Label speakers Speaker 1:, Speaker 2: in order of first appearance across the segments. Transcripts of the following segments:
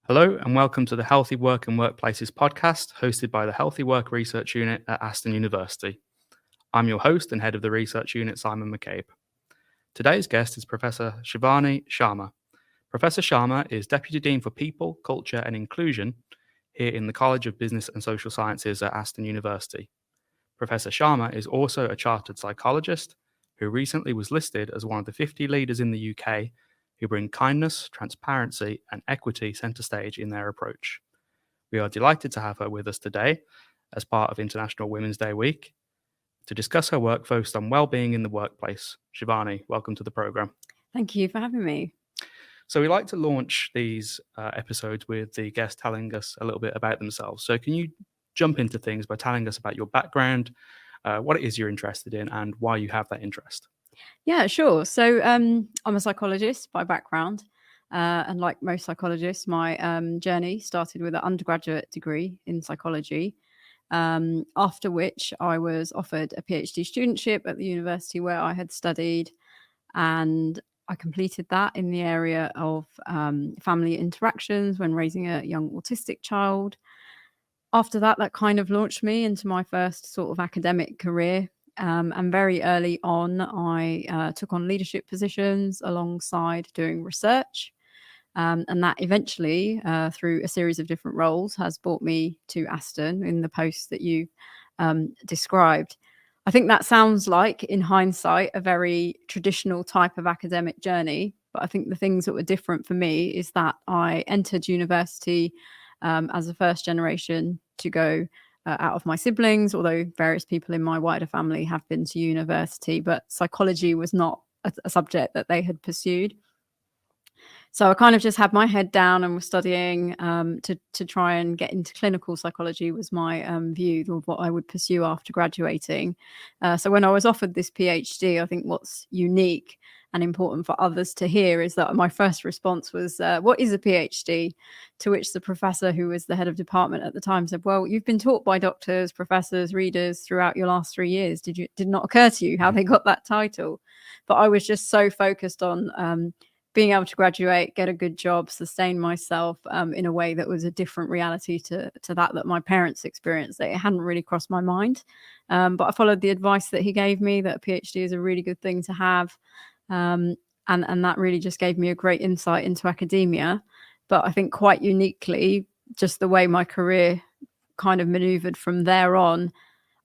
Speaker 1: Hello and welcome to the Healthy Work and Workplaces podcast hosted by the Healthy Work Research Unit at Aston University. I'm your host and head of the research unit, Simon McCabe. Today's guest is Professor Shivani Sharma. Professor Sharma is Deputy Dean for People, Culture and Inclusion here in the College of Business and Social Sciences at Aston University. Professor Sharma is also a chartered psychologist who recently was listed as one of the 50 leaders in the UK who bring kindness, transparency, and equity centre stage in their approach. We are delighted to have her with us today as part of International Women's Day week to discuss her work focused on well-being in the workplace. Shivani, welcome to the programme.
Speaker 2: Thank you for having me.
Speaker 1: So we like to launch these episodes with the guest telling us a little bit about themselves. So can you jump into things by telling us about your background, what it is you're interested in, and why you have that interest?
Speaker 2: Yeah, sure. So I'm a psychologist by background. And like most psychologists, my journey started with an undergraduate degree in psychology, after which I was offered a PhD studentship at the university where I had studied. And I completed that in the area of family interactions when raising a young autistic child. After that, that kind of launched me into my first sort of academic career. And very early on, I took on leadership positions alongside doing research. And that eventually, through a series of different roles, has brought me to Aston in the post that you described. I think that sounds like, in hindsight, a very traditional type of academic journey. But I think the things that were different for me is that I entered university as a first generation to go out of my siblings, although various people in my wider family have been to university, but psychology was not a subject that they had pursued. So I kind of just had my head down and was studying to try and get into clinical psychology was my view of what I would pursue after graduating. So when I was offered this PhD, I think what's unique and important for others to hear is that my first response was, what is a PhD? To which the professor, who was the head of department at the time, said, well, you've been taught by doctors, professors, readers throughout your last 3 years. Did not occur to you how they got that title? But I was just so focused on being able to graduate, get a good job, sustain myself in a way that was a different reality to that my parents experienced. It hadn't really crossed my mind. But I followed the advice that he gave me, that a PhD is a really good thing to have. And that really just gave me a great insight into academia. But I think quite uniquely, just the way my career kind of maneuvered from there on,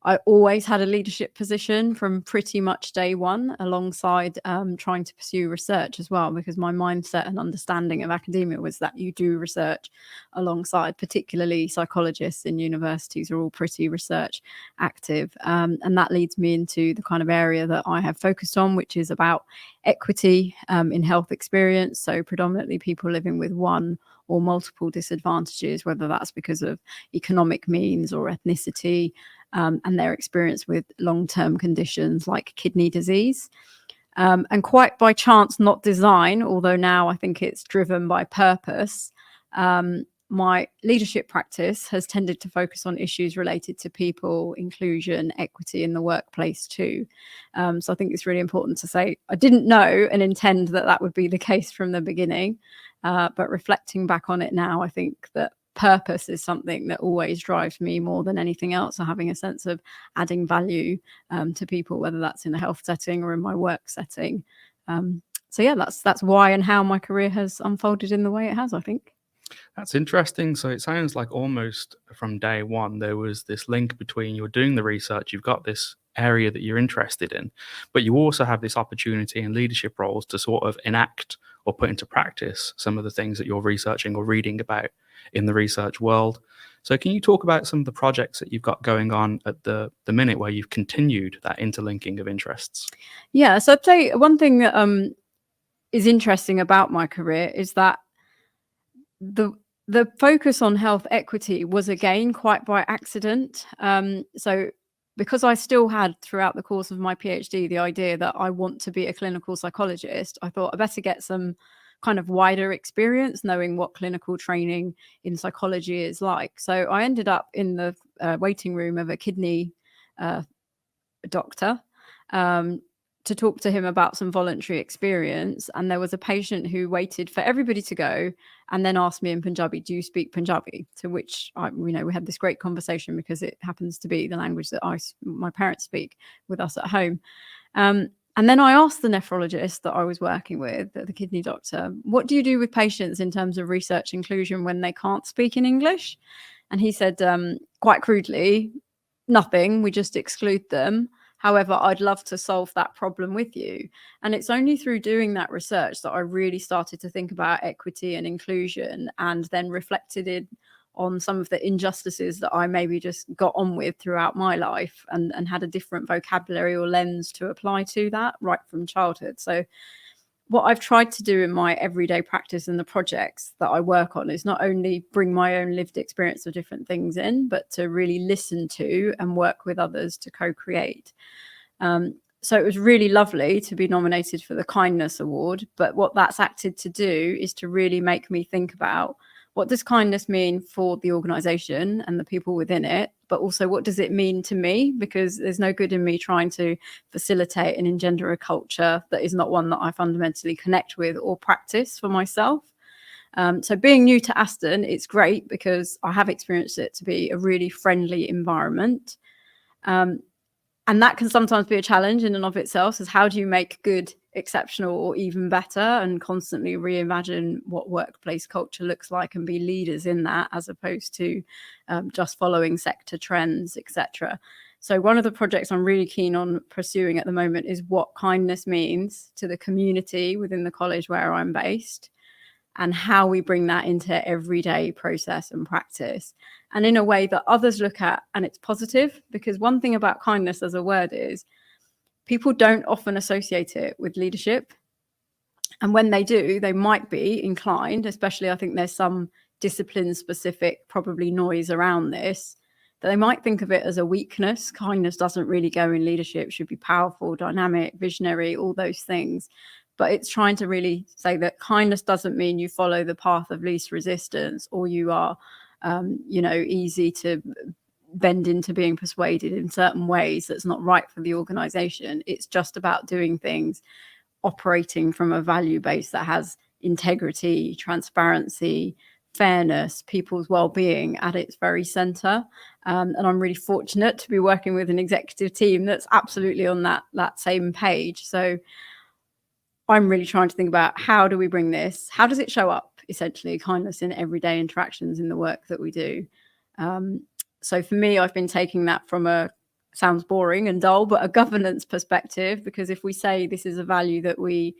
Speaker 2: I always had a leadership position from pretty much day one, alongside trying to pursue research as well, because my mindset and understanding of academia was that you do research alongside, particularly psychologists in universities are all pretty research active. And that leads me into the kind of area that I have focused on, which is about equity in health experience. So predominantly people living with one or multiple disadvantages, whether that's because of economic means or ethnicity, and their experience with long-term conditions like kidney disease. And quite by chance, not design, although now I think it's driven by purpose, my leadership practice has tended to focus on issues related to people, inclusion, equity in the workplace too. So I think it's really important to say I didn't know and intend that would be the case from the beginning. But reflecting back on it now, I think that purpose is something that always drives me more than anything else. So having a sense of adding value to people, whether that's in a health setting or in my work setting. So yeah, that's why and how my career has unfolded in the way it has, I think.
Speaker 1: That's interesting. So it sounds like almost from day one, there was this link between you're doing the research, you've got this area that you're interested in, but you also have this opportunity in leadership roles to sort of enact or put into practice some of the things that you're researching or reading about in the research world. So can you talk about some of the projects that you've got going on at the minute where you've continued that interlinking of interests?
Speaker 2: Yeah, so I'd say one thing that is interesting about my career is that the focus on health equity was again quite by accident. So because I still had throughout the course of my PhD the idea that I want to be a clinical psychologist, I thought I better get some kind of wider experience knowing what clinical training in psychology is like. So I ended up in the waiting room of a kidney doctor to talk to him about some voluntary experience, and there was a patient who waited for everybody to go and then asked me in Punjabi, do you speak Punjabi? To which we had this great conversation, because it happens to be the language that my parents speak with us at home. And then I asked the nephrologist that I was working with, the kidney doctor, what do you do with patients in terms of research inclusion when they can't speak in English? And he said, quite crudely, nothing, we just exclude them. However, I'd love to solve that problem with you. And it's only through doing that research that I really started to think about equity and inclusion, and then reflected on some of the injustices that I maybe just got on with throughout my life, and had a different vocabulary or lens to apply to that right from childhood. So what I've tried to do in my everyday practice and the projects that I work on is not only bring my own lived experience of different things in, but to really listen to and work with others to co-create. So it was really lovely to be nominated for the Kindness Award. But what that's acted to do is to really make me think about, what does kindness mean for the organization and the people within it? But also, what does it mean to me? Because there's no good in me trying to facilitate and engender a culture that is not one that I fundamentally connect with or practice for myself. So being new to Aston, it's great because I have experienced it to be a really friendly environment. And that can sometimes be a challenge in and of itself, is how do you make good, exceptional, or even better, and constantly reimagine what workplace culture looks like and be leaders in that, as opposed to just following sector trends, etc. So one of the projects I'm really keen on pursuing at the moment is what kindness means to the community within the college where I'm based, and how we bring that into everyday process and practice, and in a way that others look at and it's positive. Because one thing about kindness as a word is people don't often associate it with leadership. And when they do, they might be inclined, especially I think there's some discipline specific probably noise around this, that they might think of it as a weakness. Kindness doesn't really go in leadership, should be powerful, dynamic, visionary, all those things. But it's trying to really say that kindness doesn't mean you follow the path of least resistance, or you are, easy to bend into being persuaded in certain ways that's not right for the organization. It's just about doing things operating from a value base that has integrity, transparency, fairness, people's well-being at its very center. And I'm really fortunate to be working with an executive team that's absolutely on that same page. So I'm really trying to think about, how do we bring this? How does it show up, essentially, kindness in everyday interactions in the work that we do? So for me, I've been taking that from sounds boring and dull, but a governance perspective, because if we say this is a value that we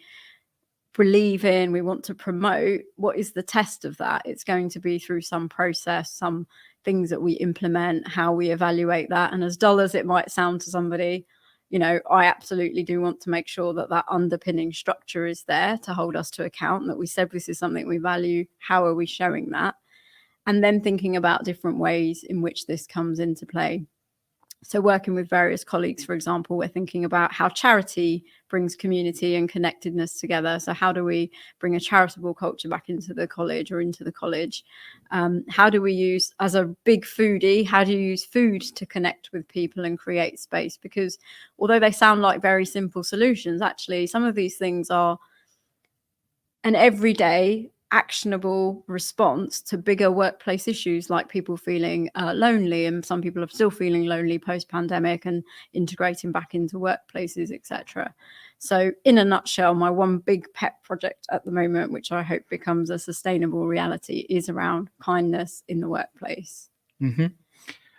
Speaker 2: believe in, we want to promote, what is the test of that? It's going to be through some process, some things that we implement, how we evaluate that. And as dull as it might sound to somebody, I absolutely do want to make sure that underpinning structure is there to hold us to account, that we said this is something we value. How are we showing that? And then thinking about different ways in which this comes into play. So working with various colleagues, for example, we're thinking about how charity brings community and connectedness together. So how do we bring a charitable culture back into the college or into the college? How do we use, as a big foodie, how do you use food to connect with people and create space? Because although they sound like very simple solutions, actually some of these things are an everyday actionable response to bigger workplace issues, like people feeling lonely, and some people are still feeling lonely post-pandemic, and integrating back into workplaces, etc. So in a nutshell, my one big pet project at the moment, which I hope becomes a sustainable reality, is around kindness in the workplace.
Speaker 1: Mm-hmm.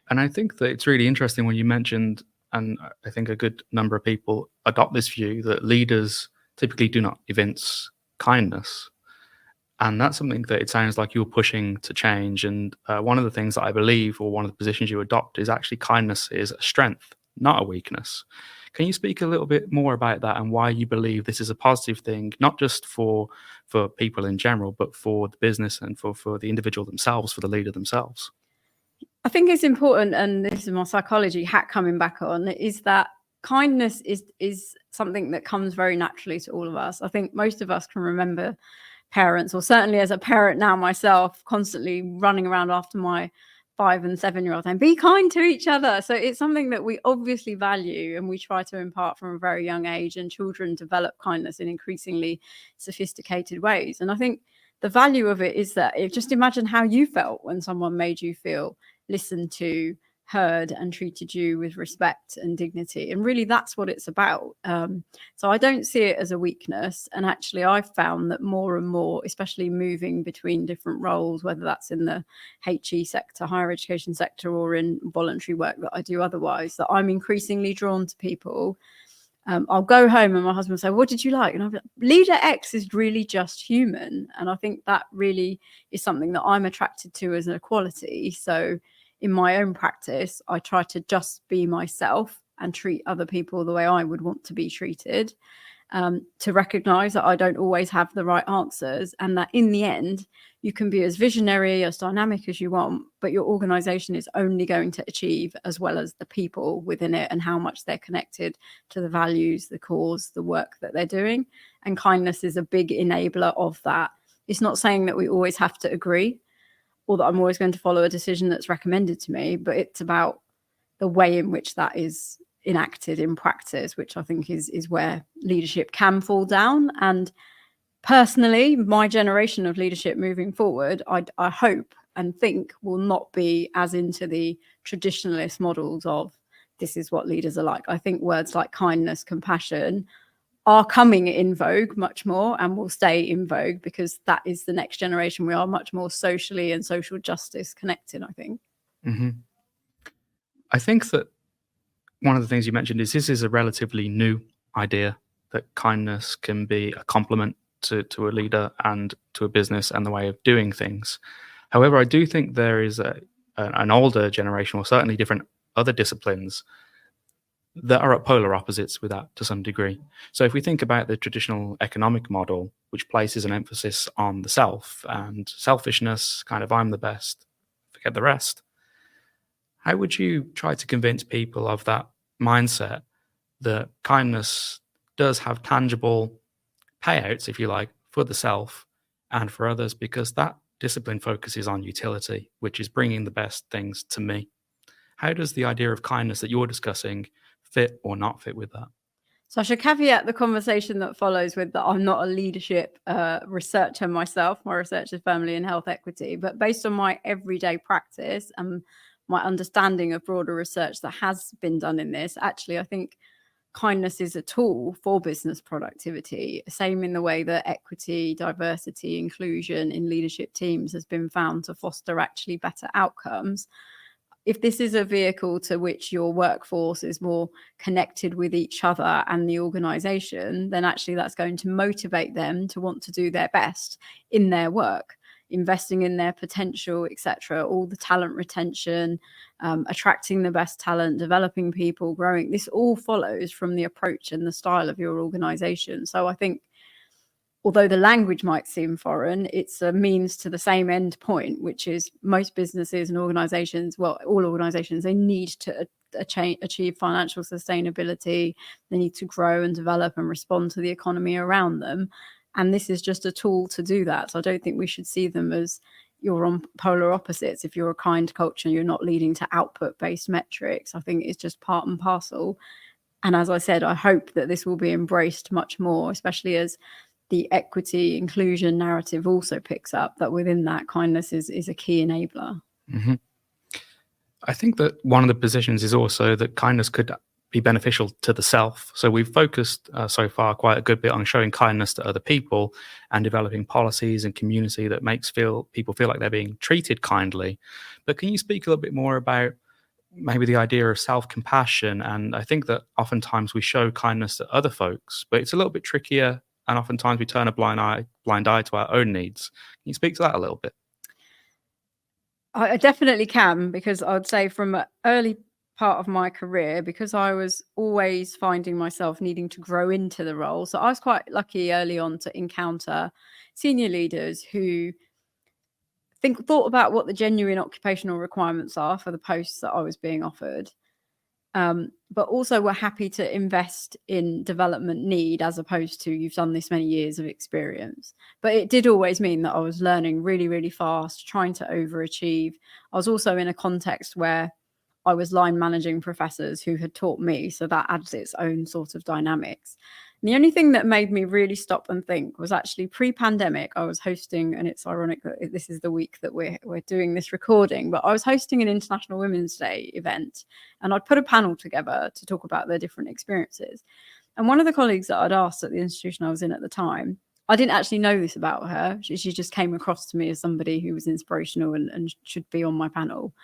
Speaker 1: And I think that it's really interesting when you mentioned, and I think a good number of people adopt this view, that leaders typically do not evince kindness. And that's something that it sounds like you're pushing to change. And one of the things that I believe, or one of the positions you adopt, is actually kindness is a strength, not a weakness. Can you speak a little bit more about that, and why you believe this is a positive thing, not just for people in general, but for the business and for the individual themselves, for the leader themselves?
Speaker 2: I think it's important, and this is my psychology hat coming back on, is that kindness is something that comes very naturally to all of us. I think most of us can remember parents, or certainly as a parent now myself, constantly running around after my 5 and 7-year-olds and be kind to each other. So it's something that we obviously value and we try to impart from a very young age, and children develop kindness in increasingly sophisticated ways. And I think the value of it is that just imagine how you felt when someone made you feel listened to, heard, and treated you with respect and dignity. And really that's what it's about. So I don't see it as a weakness. And actually I've found that more and more, especially moving between different roles, whether that's in the HE sector, higher education sector, or in voluntary work that I do otherwise, that I'm increasingly drawn to people. I'll go home and my husband will say, what did you like? And I'll be like, leader X is really just human. And I think that really is something that I'm attracted to as an equality. So in my own practice, I try to just be myself and treat other people the way I would want to be treated, to recognize that I don't always have the right answers, and that in the end, you can be as visionary, as dynamic as you want, but your organization is only going to achieve as well as the people within it and how much they're connected to the values, the cause, the work that they're doing. And kindness is a big enabler of that. It's not saying that we always have to agree or that I'm always going to follow a decision that's recommended to me, but it's about the way in which that is enacted in practice, which I think is where leadership can fall down. And personally, my generation of leadership moving forward, I hope and think will not be as into the traditionalist models of this is what leaders are like. I think words like kindness, compassion are coming in vogue much more and will stay in vogue because that is the next generation. We are much more socially and social justice connected, I think.
Speaker 1: Mm-hmm. I think that one of the things you mentioned is this is a relatively new idea, that kindness can be a complement to a leader and to a business and the way of doing things. However, I do think there is an older generation, or certainly different other disciplines, that are at polar opposites with that to some degree. So if we think about the traditional economic model, which places an emphasis on the self and selfishness, kind of I'm the best, forget the rest, how would you try to convince people of that mindset that kindness does have tangible payouts, if you like, for the self and for others, because that discipline focuses on utility, which is bringing the best things to me? How does the idea of kindness that you're discussing fit or not fit with that?
Speaker 2: So I should caveat the conversation that follows with that I'm not a leadership researcher myself. My research is firmly in health equity, but based on my everyday practice and my understanding of broader research that has been done in this, actually, I think kindness is a tool for business productivity. Same in the way that equity, diversity, inclusion in leadership teams has been found to foster actually better outcomes. If this is a vehicle to which your workforce is more connected with each other and the organization, then actually that's going to motivate them to want to do their best in their work, investing in their potential, etc. All the talent retention, attracting the best talent, developing people, growing. This all follows from the approach and the style of your organization. So I think, although the language might seem foreign, it's a means to the same end point, which is most businesses and organizations, well, all organizations, they need to achieve financial sustainability. They need to grow and develop and respond to the economy around them. And this is just a tool to do that. So I don't think we should see them as you're on polar opposites. If you're a kind culture, you're not leading to output-based metrics. I think it's just part and parcel. And as I said, I hope that this will be embraced much more, especially as the equity inclusion narrative also picks up, that within that, kindness is a key enabler.
Speaker 1: Mm-hmm. I think that one of the positions is also that kindness could be beneficial to the self. So we've focused so far quite a good bit on showing kindness to other people and developing policies and community that makes people feel like they're being treated kindly. But can you speak a little bit more about maybe the idea of self-compassion? And I think that oftentimes we show kindness to other folks, but it's a little bit trickier. And oftentimes we turn a blind eye to our own needs. Can you speak to that a little bit?
Speaker 2: I definitely can, because I would say from an early part of my career, because I was always finding myself needing to grow into the role. So I was quite lucky early on to encounter senior leaders who thought about what the genuine occupational requirements are for the posts that I was being offered, but also we're happy to invest in development need as opposed to you've done this many years of experience. But it did always mean that I was learning really, really fast, trying to overachieve. I was also in a context where I was line managing professors who had taught me, so that adds its own sort of dynamics. And the only thing that made me really stop and think was actually pre-pandemic. I was hosting, and it's ironic that this is the week that we're doing this recording, but I was hosting an International Women's Day event, and I'd put a panel together to talk about their different experiences. And one of the colleagues that I'd asked at the institution I was in at the time, I didn't actually know this about her. She just came across to me as somebody who was inspirational and should be on my panel.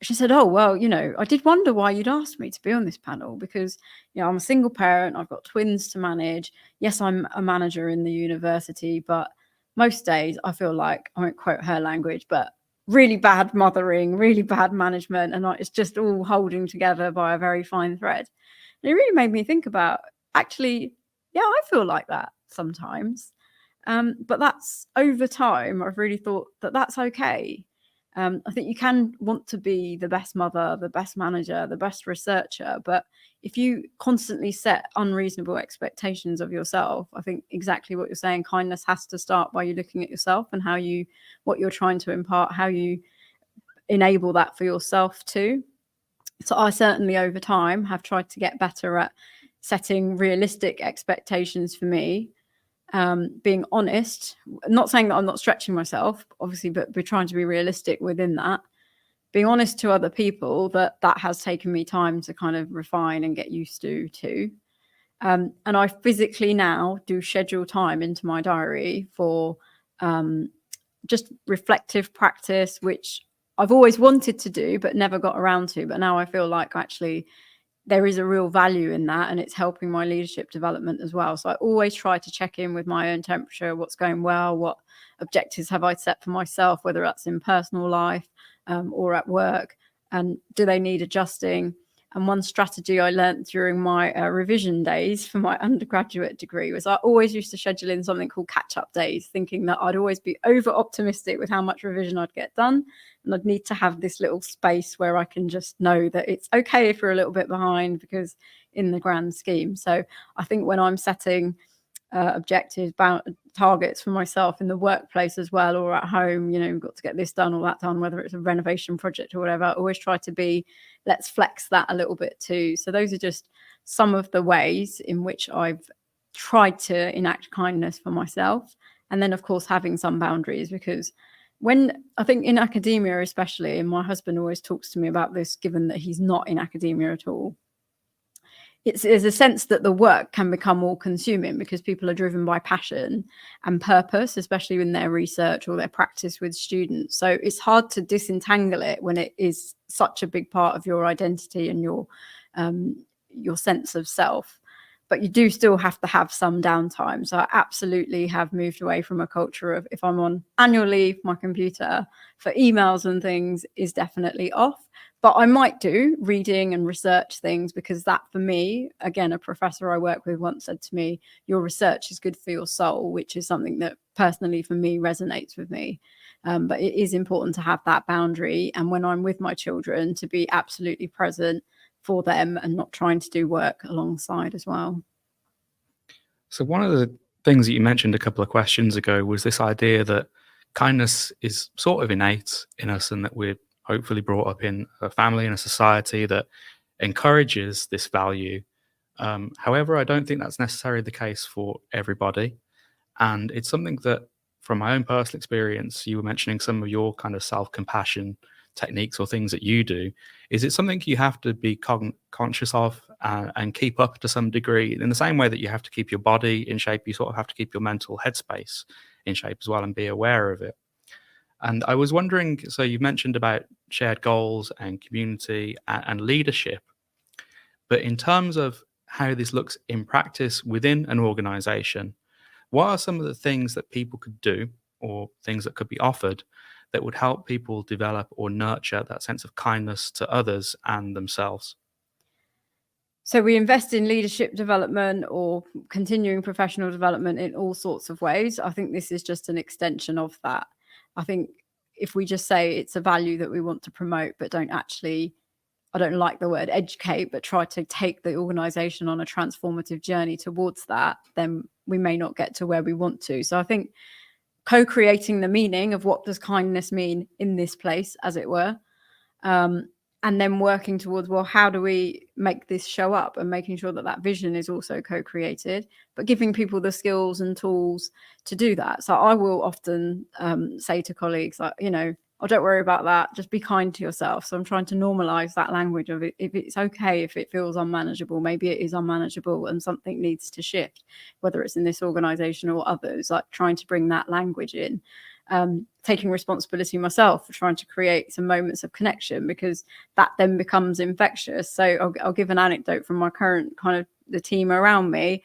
Speaker 2: She said, "Oh, well, I did wonder why you'd asked me to be on this panel because, I'm a single parent. I've got twins to manage. Yes, I'm a manager in the university, but most days I feel like," I won't quote her language, but really bad mothering, really bad management. And it's just all holding together by a very fine thread. And it really made me think about, actually, yeah, I feel like that sometimes. But that's over time, I've really thought that that's okay. I think you can want to be the best mother, the best manager, the best researcher, but if you constantly set unreasonable expectations of yourself, I think exactly what you're saying, kindness has to start by you looking at yourself and what you're trying to impart, how you enable that for yourself too. So I certainly over time have tried to get better at setting realistic expectations for me. Being honest, not saying that I'm not stretching myself, obviously, but we're trying to be realistic within that. Being honest to other people that has taken me time to kind of refine and get used to too. And I physically now do schedule time into my diary for just reflective practice, which I've always wanted to do, but never got around to. But now I feel like actually there is a real value in that, and it's helping my leadership development as well. So I always try to check in with my own temperature, what's going well, what objectives have I set for myself, whether that's in personal life or at work, and do they need adjusting. And one strategy I learned during my revision days for my undergraduate degree was I always used to schedule in something called catch-up days, thinking that I'd always be over-optimistic with how much revision I'd get done. And I'd need to have this little space where I can just know that it's okay if you're a little bit behind, because in the grand scheme. So I think when I'm setting objectives, targets for myself in the workplace as well, or at home, we've got to get this done or that done, whether it's a renovation project or whatever, I always try to be, let's flex that a little bit too. So those are just some of the ways in which I've tried to enact kindness for myself. And then, of course, having some boundaries, because when I think in academia, especially, and my husband always talks to me about this, given that he's not in academia at all, there's a sense that the work can become all consuming because people are driven by passion and purpose, especially in their research or their practice with students. So it's hard to disentangle it when it is such a big part of your identity and your sense of self. But you do still have to have some downtime. So I absolutely have moved away from a culture of, if I'm on annual leave, my computer for emails and things is definitely off. But I might do reading and research things, because that, for me, again, a professor I work with once said to me, your research is good for your soul, which is something that personally for me resonates with me. But it is important to have that boundary. And when I'm with my children, to be absolutely present for them and not trying to do work alongside as well.
Speaker 1: So one of the things that you mentioned a couple of questions ago was this idea that kindness is sort of innate in us, and that we're hopefully brought up in a family and a society that encourages this value. However, I don't think that's necessarily the case for everybody. And it's something that, from my own personal experience, you were mentioning some of your kind of self-compassion techniques or things that you do. Is it something you have to be conscious of and keep up to some degree? In the same way that you have to keep your body in shape, you sort of have to keep your mental headspace in shape as well and be aware of it. And I was wondering, so you mentioned about shared goals and community and leadership, but in terms of how this looks in practice within an organization, what are some of the things that people could do or things that could be offered that would help people develop or nurture that sense of kindness to others and themselves?
Speaker 2: So we invest in leadership development or continuing professional development in all sorts of ways. I think this is just an extension of that. I think if we just say it's a value that we want to promote, but don't actually I don't like the word educate, but try to take the organization on a transformative journey towards that, then we may not get to where we want to. So I think co-creating the meaning of what does kindness mean in this place, as it were, and then working towards, well, how do we make this show up, and making sure that that vision is also co-created, but giving people the skills and tools to do that. So I will often say to colleagues, like, oh, don't worry about that, just be kind to yourself. So I'm trying to normalize that language of it. If it's okay, if it feels unmanageable, maybe it is unmanageable and something needs to shift, whether it's in this organization or others, like trying to bring that language in. Taking responsibility myself for trying to create some moments of connection, because that then becomes infectious. So I'll give an anecdote from my current kind of the team around me.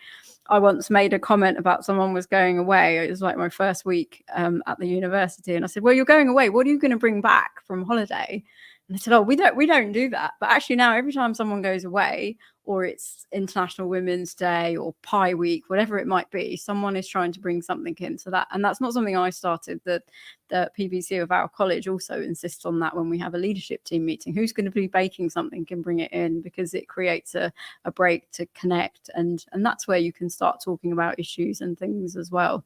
Speaker 2: I once made a comment about someone was going away. It was like my first week at the university, and I said, well, you're going away, what are you going to bring back from holiday? And they said, oh, we don't do that. But actually now, every time someone goes away, or it's International Women's Day or Pi Week, whatever it might be, someone is trying to bring something into that. And that's not something I started. The PVC of our college also insists on that when we have a leadership team meeting. Who's going to be baking something can bring it in, because it creates a break to connect. And that's where you can start talking about issues and things as well.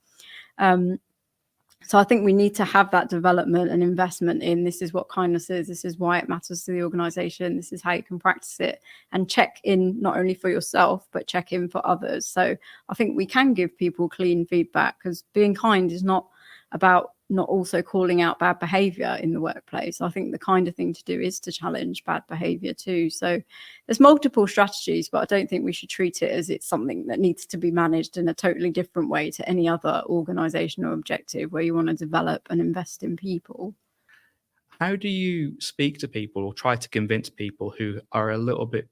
Speaker 2: So I think we need to have that development and investment in, this is what kindness is, this is why it matters to the organization, this is how you can practice it, and check in not only for yourself, but check in for others. So I think we can give people clean feedback, because being kind is not about not also calling out bad behavior in the workplace. I think the kind of thing to do is to challenge bad behavior too. So there's multiple strategies, but I don't think we should treat it as it's something that needs to be managed in a totally different way to any other organizational objective where you want to develop and invest in people.
Speaker 1: How do you speak to people or try to convince people who are a little bit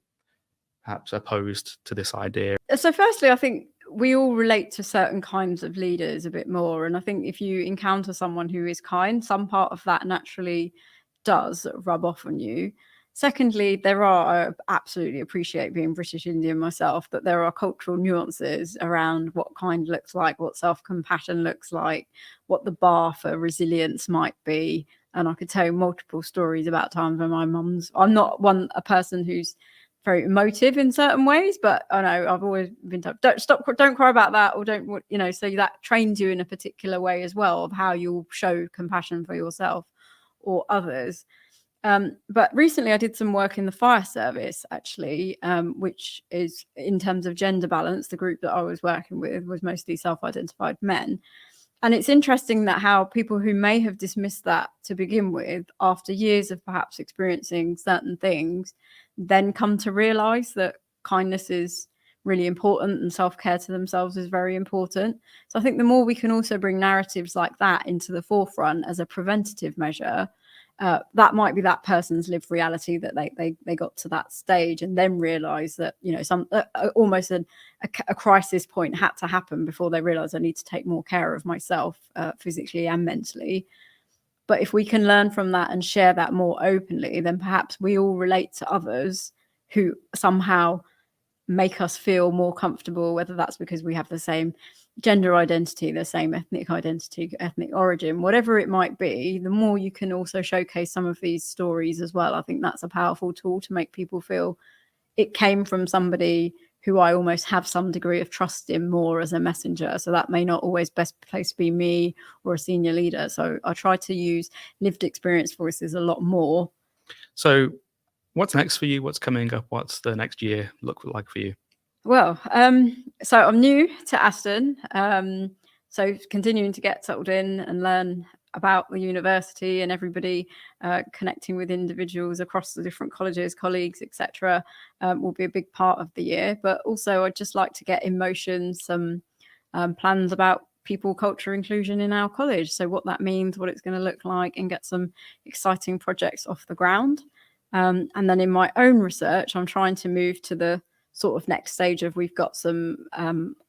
Speaker 1: perhaps opposed to this idea?
Speaker 2: So firstly, I think we all relate to certain kinds of leaders a bit more. And I think if you encounter someone who is kind, some part of that naturally does rub off on you. Secondly, I absolutely appreciate, being British Indian myself, that there are cultural nuances around what kind looks like, what self-compassion looks like, what the bar for resilience might be. And I could tell you multiple stories about times when I'm not a person who's very emotive in certain ways, but I know I've always been told, don't cry about that, or don't, so that trains you in a particular way as well of how you'll show compassion for yourself or others. But recently I did some work in the fire service, actually, which is, in terms of gender balance, the group that I was working with was mostly self-identified men. And it's interesting that how people who may have dismissed that to begin with, after years of perhaps experiencing certain things, then come to realize that kindness is really important and self-care to themselves is very important. So I think the more we can also bring narratives like that into the forefront as a preventative measure, that might be that person's lived reality, that they got to that stage and then realize that, some almost a crisis point had to happen before they realize I need to take more care of myself, physically and mentally. But if we can learn from that and share that more openly, then perhaps we all relate to others who somehow make us feel more comfortable, whether that's because we have the same gender identity, the same ethnic identity, ethnic origin, whatever it might be. The more you can also showcase some of these stories as well, I think that's a powerful tool to make people feel it came from somebody who I almost have some degree of trust in more as a messenger. So that may not always best place be me or a senior leader. So I try to use lived experience voices a lot more.
Speaker 1: So what's next for you? What's coming up? What's the next year look like for you?
Speaker 2: Well, so I'm new to Aston. So continuing to get settled in and learn about the university and everybody, connecting with individuals across the different colleges, colleagues, etc., will be a big part of the year. But also I'd just like to get in motion some plans about people, culture, inclusion in our college. So what that means, what it's going to look like, and get some exciting projects off the ground. And then in my own research, I'm trying to move to the sort of next stage of, we've got some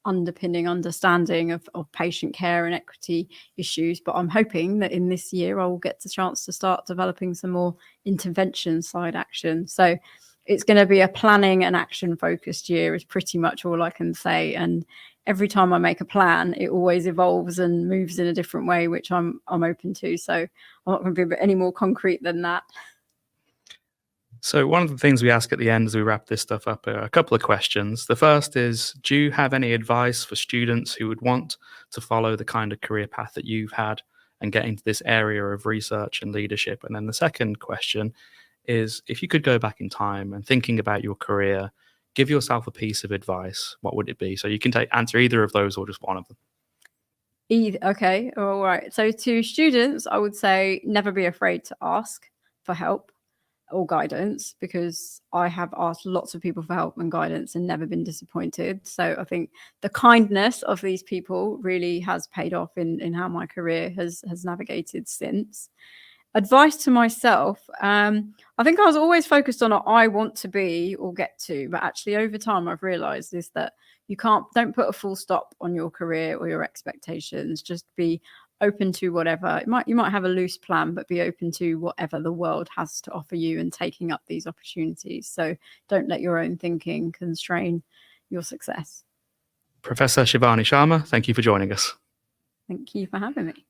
Speaker 2: underpinning understanding of patient care and equity issues, but I'm hoping that in this year I will get the chance to start developing some more intervention side action. So it's going to be a planning and action focused year is pretty much all I can say. And every time I make a plan, it always evolves and moves in a different way, which I'm open to. So I'm not going to be any more concrete than that.
Speaker 1: So one of the things we ask at the end as we wrap this stuff up are a couple of questions. The first is, do you have any advice for students who would want to follow the kind of career path that you've had and get into this area of research and leadership? And then the second question is, if you could go back in time and thinking about your career, give yourself a piece of advice, what would it be? So you can answer either of those or just one of them.
Speaker 2: Okay, all right. So to students, I would say never be afraid to ask for help or guidance, because I have asked lots of people for help and guidance and never been disappointed. So I think the kindness of these people really has paid off in how my career has navigated since. Advice to myself, I think I was always focused on what I want to be or get to, but actually over time I've realized is that don't put a full stop on your career or your expectations. Just be open to whatever. You might have a loose plan, but be open to whatever the world has to offer you and taking up these opportunities. So don't let your own thinking constrain your success.
Speaker 1: Professor Shivani Sharma, thank you for joining us.
Speaker 2: Thank you for having me.